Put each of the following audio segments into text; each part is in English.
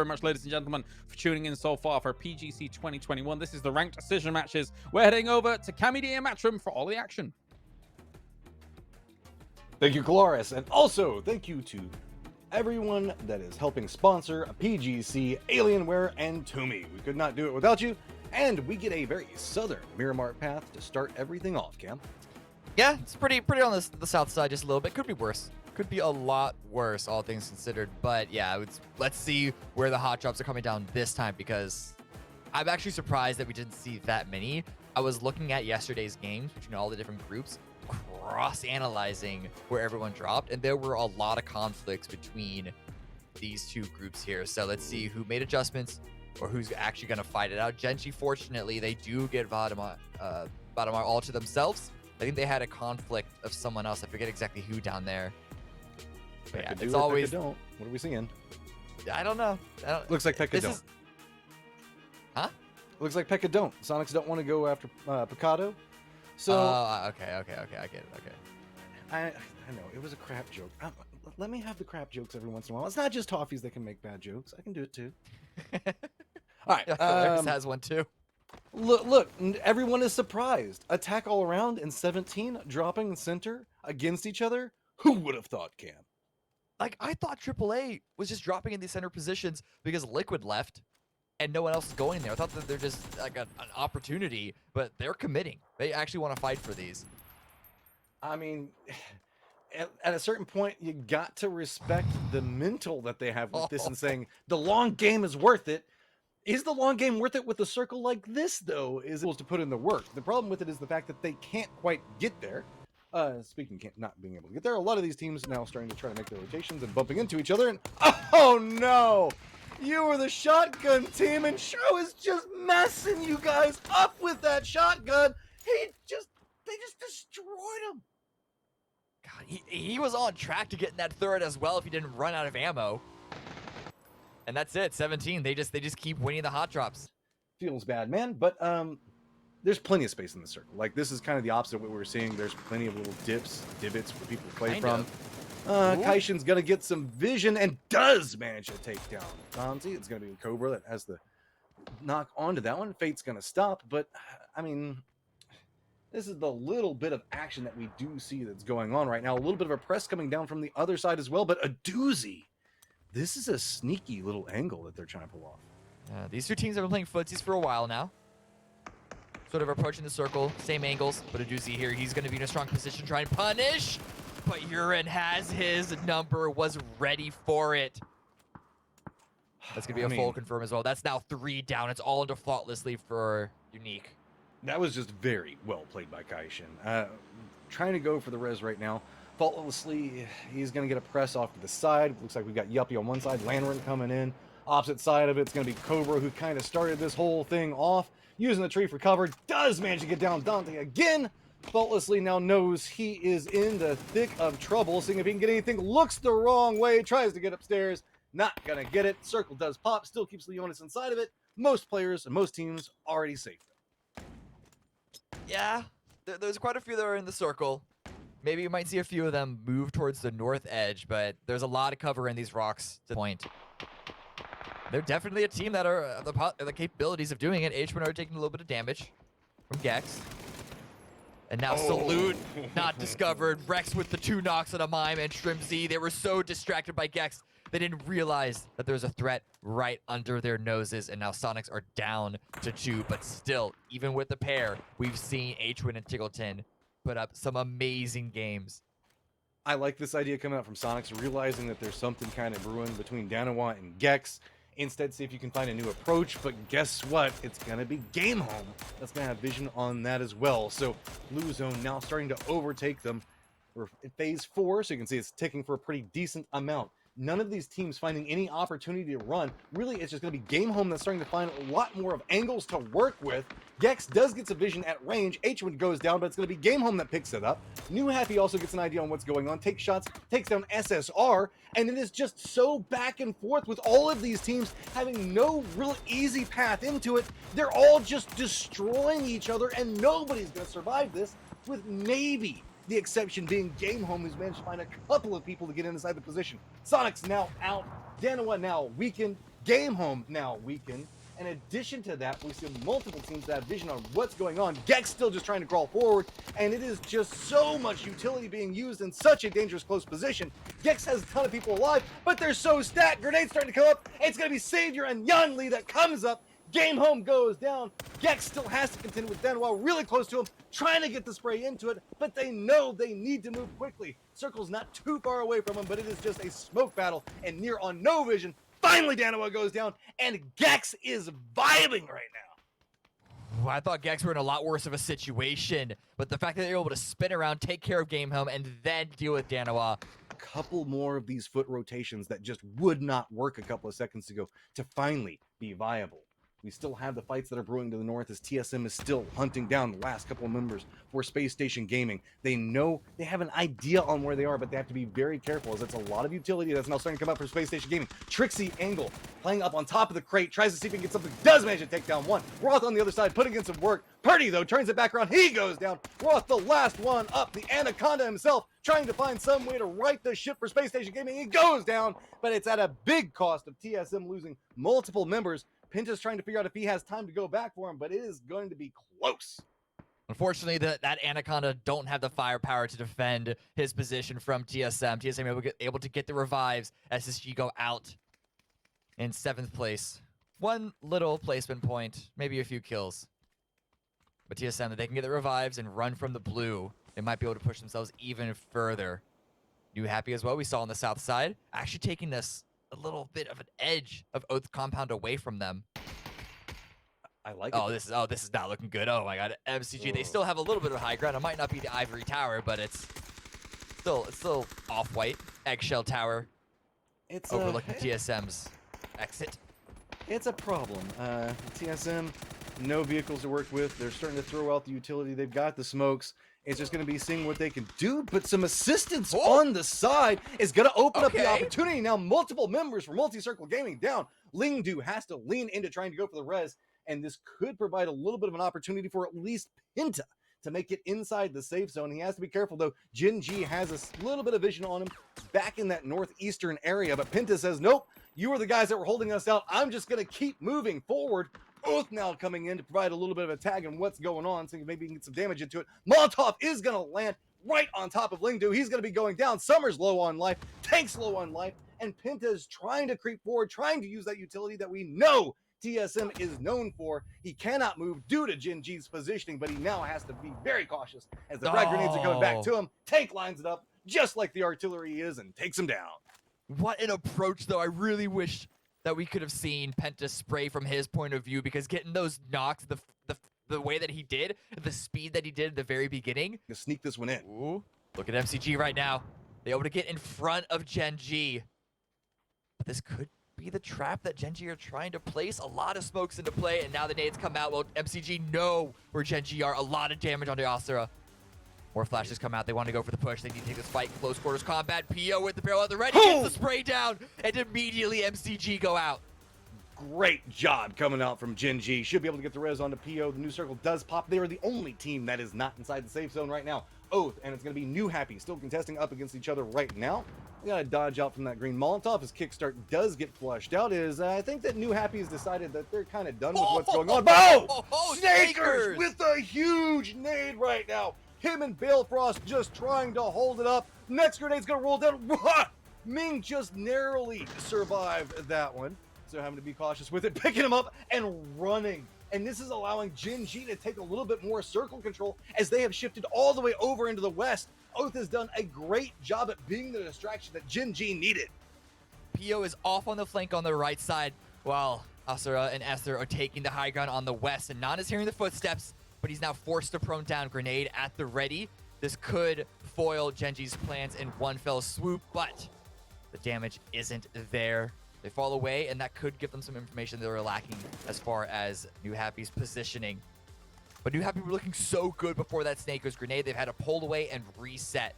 very much, ladies and gentlemen, for tuning in so far for PGC 2021. This is the ranked decision matches. We're heading over to Cammy D and Matchroom for all the action. Thank you, Caloris, and also thank you to everyone that is helping sponsor PGC, Alienware, and Toomey. We could not do it without you, and we get a very southern Miramar path to start everything off, Cam. Yeah, it's pretty on the south side just a little bit. Could be worse. Could be a lot worse, all things considered. But yeah, let's see where the hot drops are coming down this time, because I'm actually surprised that we didn't see that many. I was looking at yesterday's games between all the different groups, cross-analyzing where everyone dropped, and there were a lot of conflicts between these two groups here. So let's see who made adjustments or who's actually going to fight it out. Gen.G, fortunately, they do get Valdemar all to themselves. I think they had a conflict of someone else. I forget exactly who down there. But yeah, it's always... Don't. What are we seeing? I don't know. Looks like Pekka don't. Huh? Looks like Pekka don't. Sonics don't want to go after Picado. So... okay. I get it. Okay. I know. It was a crap joke. Let me have the crap jokes every once in a while. It's not just Toffees that can make bad jokes. I can do it too. All right. Alex has one too. Look, everyone is surprised. Attack all around in 17, dropping center against each other. Who would have thought, Cam? Like, I thought AAA was just dropping in these center positions because Liquid left and no one else is going there. I thought that they're just like an opportunity, but they're committing. They actually want to fight for these. I mean, at a certain point, you got to respect the mental that they have with this and saying the long game is worth it. Is the long game worth it with a circle like this, though? Is it to put in the work? The problem with it is the fact that they can't quite get there. Speaking of not being able to get there, a lot of these teams now starting to try to make their rotations and bumping into each other. And oh no, you were the shotgun team, and Shro is just messing you guys up with that shotgun. They just destroyed him. God, he was on track to getting that third as well if he didn't run out of ammo. And that's it. 17. They just keep winning the hot drops. Feels bad, man. But there's plenty of space in the circle. Like, this is kind of the opposite of what we were seeing. There's plenty of little divots for people to play from. Kaishin's gonna get some vision and does manage to take down Gonzi. It's gonna be Cobra that has the knock onto that one. Fate's gonna stop, but I mean, this is the little bit of action that we do see that's going on right now. A little bit of a press coming down from the other side as well, but a doozy. This is a sneaky little angle that they're trying to pull off. These two teams have been playing footsies for a while now. Sort of approaching the circle, same angles, but a doozy here. He's going to be in a strong position, trying to punish, but Urin has his number, was ready for it. That's going to be a full confirm as well. That's now 3 down. It's all into flawlessly for Unique. That was just very well played by Kaishin. Trying to go for the res right now. Faultlessly, he's going to get a press off to the side. Looks like we've got Yuppie on one side, Lanran coming in. Opposite side of it's going to be Cobra, who kind of started this whole thing off. Using the tree for cover, does manage to get down Dante again. Faultlessly now knows he is in the thick of trouble, seeing if he can get anything. Looks the wrong way, tries to get upstairs. Not going to get it. Circle does pop, still keeps Leonis inside of it. Most players and most teams already safe. Yeah, there's quite a few that are in the circle. Maybe you might see a few of them move towards the north edge, but there's a lot of cover in these rocks to the point. They're definitely a team that are the capabilities of doing it. H1 are taking a little bit of damage from Gex. And now Salute not discovered. Rex with the 2 knocks on a Mime and Shrimzy. They were so distracted by Gex, they didn't realize that there was a threat right under their noses. And now Sonics are down to 2. But still, even with the pair, we've seen H1 and Tiggleton put up some amazing games. I like this idea coming out from Sonics, realizing that there's something kind of brewing between Danawa and Gex. Instead, see if you can find a new approach, but guess what? It's going to be Game Home. That's going to have vision on that as well. So, Blue Zone now starting to overtake them. We're in phase 4, so you can see it's ticking for a pretty decent amount. None of these teams finding any opportunity to run. Really, it's just going to be Game Home that's starting to find a lot more of angles to work with. Gex does get some vision at range. H1 goes down, but it's going to be Game Home that picks it up. Newhappy also gets an idea on what's going on, takes shots, takes down SSR, and it is just so back and forth with all of these teams having no real easy path into it. They're all just destroying each other, and nobody's going to survive this, with maybe the exception being Game Home, who's managed to find a couple of people to get inside the position. Sonic's now out. Danawa now weakened. Game Home now weakened. In addition to that, we see multiple teams that have vision on what's going on. Geng's still just trying to crawl forward, and it is just so much utility being used in such a dangerous close position. Geng has a ton of people alive, but they're so stacked. Grenades starting to come up. It's going to be Savior and Yanli that comes up. Game Home goes down. Geng still has to contend with Denwa really close to him, trying to get the spray into it, but they know they need to move quickly. Circle's not too far away from him, but it is just a smoke battle and near on no vision. Finally, Danawa goes down, and Gex is vibing right now. I thought Gex were in a lot worse of a situation, but the fact that they were able to spin around, take care of Game Home, and then deal with Danawa. A couple more of these foot rotations that just would not work a couple of seconds ago to finally be viable. We still have the fights that are brewing to the north as TSM is still hunting down the last couple of members for Space Station Gaming. They know, they have an idea on where they are, but they have to be very careful as it's a lot of utility that's now starting to come up for Space Station Gaming. Trixie Angle playing up on top of the crate, tries to see if he can get something, does manage to take down one. Roth on the other side, putting in some work. Purdy, though, turns it back around. He goes down. Roth, the last one up. The Anaconda himself, trying to find some way to right the ship for Space Station Gaming. He goes down, but it's at a big cost of TSM losing multiple members. Pinta's trying to figure out if he has time to go back for him, but it is going to be close. Unfortunately, that Anaconda don't have the firepower to defend his position from TSM. TSM able to get the revives. SSG go out in 7th place. One little placement point, maybe a few kills. But TSM, if they can get the revives and run from the blue, they might be able to push themselves even further. Newhappy as well, we saw on the south side, actually taking this a little bit of an edge of Oath Compound away from them. I like it. This is not looking good. Oh my god. MCG, they still have a little bit of high ground. It might not be the Ivory Tower, but it's still off-white. Eggshell Tower. It's overlooking TSM's exit. It's a problem. TSM, no vehicles to work with. They're starting to throw out the utility. They've got the smokes. It's just going to be seeing what they can do, but some assistance on the side is going to open up the opportunity. Now, multiple members for Multi-Circle Gaming down. Lingdu has to lean into trying to go for the res, and this could provide a little bit of an opportunity for at least Pinta to make it inside the safe zone. He has to be careful, though. Gen.G has a little bit of vision on him back in that northeastern area, but Pinta says, nope, you are the guys that were holding us out. I'm just going to keep moving forward. Oath now coming in to provide a little bit of a tag on what's going on, so maybe he can get some damage into it. Molotov is going to land right on top of Lingdu. He's going to be going down. Summer's low on life. Tank's low on life. And Pinta is trying to creep forward, trying to use that utility that we know TSM is known for. He cannot move due to Gen.G's positioning, but he now has to be very cautious as the frag grenades are coming back to him. Tank lines it up just like the artillery is and takes him down. What an approach, though. I really wish that we could have seen Penta spray from his point of view, because getting those knocks the way that he did, the speed that he did at the very beginning. To sneak this one in. Ooh, look at MCG right now. They able to get in front of Gen.G. But this could be the trap that Gen.G are trying to place. A lot of smokes into play, and now the nades come out. Well, MCG know where Gen.G are. A lot of damage onto Asura. More flashes come out. They want to go for the push. They need to take this fight. Close quarters combat. PO with the barrel at the ready. Gets the spray down. And immediately MCG go out. Great job coming out from Gen.G. Should be able to get the res onto PO. The new circle does pop. They are the only team that is not inside the safe zone right now. Oath, and it's going to be Newhappy still contesting up against each other right now. We got to dodge out from that green Molotov. His kickstart does get flushed out. I think that Newhappy has decided that they're kind of done with what's going on. Snakers with a huge nade right now. Him and Balefrost just trying to hold it up. Next grenade's going to roll down. Ming just narrowly survived that one. So having to be cautious with it, picking him up and running. And this is allowing Gen.G to take a little bit more circle control as they have shifted all the way over into the west. Oath has done a great job at being the distraction that Gen.G needed. PO is off on the flank on the right side, while Asura and Esther are taking the high ground on the west. And Nan is hearing the footsteps, but he's now forced to prone down. Grenade at the ready. This could foil Gen.G's plans in one fell swoop, but the damage isn't there. They fall away, and that could give them some information they were lacking as far as Newhappy's positioning. But Newhappy were looking so good before that Snaker's grenade. They've had to pull away and reset.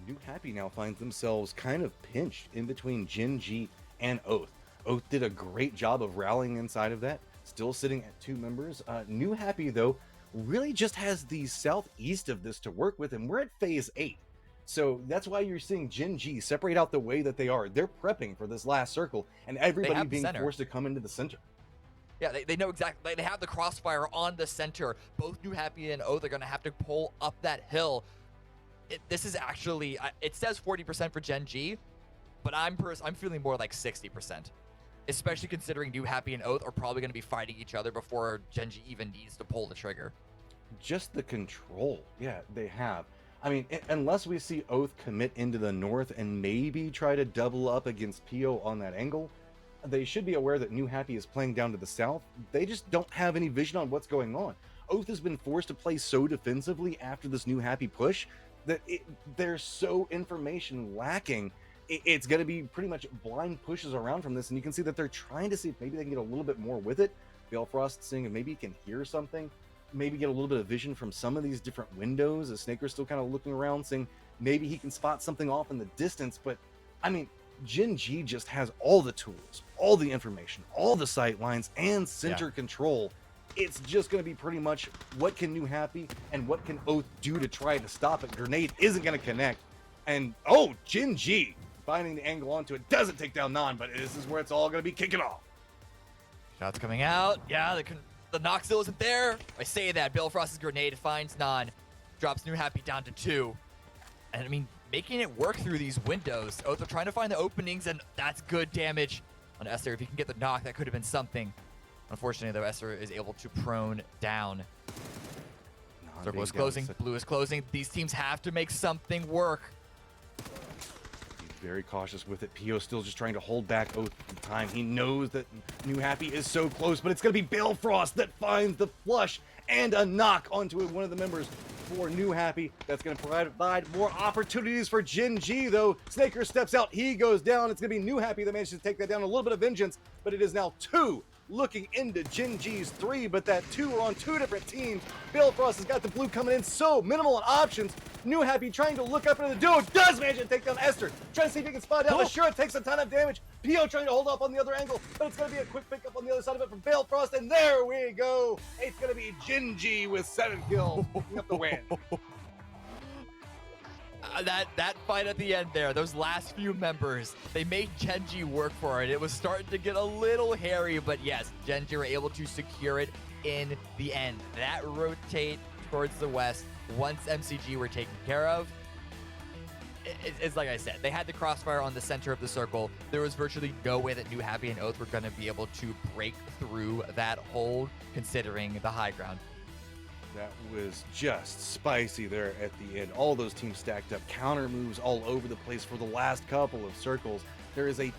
Newhappy now finds themselves kind of pinched in between Gen.G and Oath. Oath did a great job of rallying inside of that, still sitting at 2 members. Newhappy, though, really just has the southeast of this to work with, and we're at phase 8. So that's why you're seeing Gen.G separate out the way that they are. They're prepping for this last circle, and everybody have the being center. forced to come into the center. Yeah, they know exactly. They have the crossfire on the center. Both Newhappy and Oath are going to have to pull up that hill. This is actually, it says 40% for Gen.G, but I'm feeling more like 60%. Especially considering Newhappy and Oath are probably going to be fighting each other before Gen.G even needs to pull the trigger. Just the control, yeah, they have. I mean, unless we see Oath commit into the north and maybe try to double up against Pio on that angle, they should be aware that Newhappy is playing down to the south. They just don't have any vision on what's going on. Oath has been forced to play so defensively after this Newhappy push that they're so information lacking. It's going to be pretty much blind pushes around from this, and you can see that they're trying to see if maybe they can get a little bit more with it. Balefrost seeing if maybe he can hear something, maybe get a little bit of vision from some of these different windows. The Snaker's still kind of looking around, saying maybe he can spot something off in the distance. But I mean, Gen.G just has all the tools, all the information, all the sight lines, and center control. It's just going to be pretty much what can Newhappy and what can Oath do to try to stop it. Grenade isn't going to connect. And oh, Gen.G finding the angle onto it doesn't take down Non, but this is where it's all going to be kicking off. Shots coming out. Yeah, the knock still isn't there. I say that. Balefrost's grenade finds Non, drops Newhappy down to 2. And I mean, making it work through these windows. Oath are trying to find the openings, and that's good damage on Esther. If he can get the knock, that could have been something. Unfortunately, though, Esther is able to prone down. Circle is closing. Blue is closing. These teams have to make something work. Very cautious with it. Pio still just trying to hold back Oath at the time. He knows that Newhappy is so close, but it's going to be Balefrost that finds the flush and a knock onto one of the members for Newhappy. That's going to provide more opportunities for Gen.G, though. Snaker steps out. He goes down. It's going to be Newhappy that manages to take that down. A little bit of vengeance, but it is now 2 looking into Gen.G's 3, but that 2 are on 2 different teams. Balefrost has got the blue coming in, so minimal on options. Newhappy trying to look up into the duo, does manage to take down Esther. Trying to see if he can spot out. Sure, it takes a ton of damage. Pio trying to hold up on the other angle, but it's going to be a quick pickup on the other side of it from Balefrost, and there we go. It's going to be Gen.G with 7 kills, picking up the win. That fight at the end there, those last few members, they made Gen.G work for it. It was starting to get a little hairy, but yes, Gen.G were able to secure it in the end. That rotate towards the west, once MCG were taken care of, it's like I said, they had the crossfire on the center of the circle. There was virtually no way that Newhappy and Oath were going to be able to break through that hold, considering the high ground. That was just spicy there at the end. All those teams stacked up, counter moves all over the place for the last couple of circles. There is a